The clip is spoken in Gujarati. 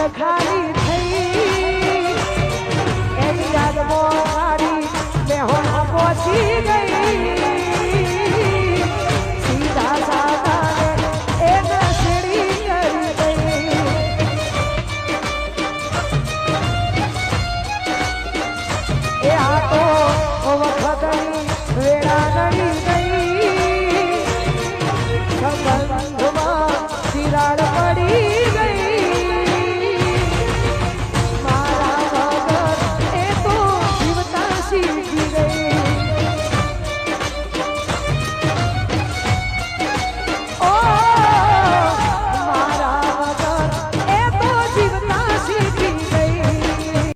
ખાલી થઈ એની યાદમાં મારી મેહોણ પહોંચી ગઈ સીધા સાધાને એ નસડી કરી ગઈ એ આ તો વખતની વેળા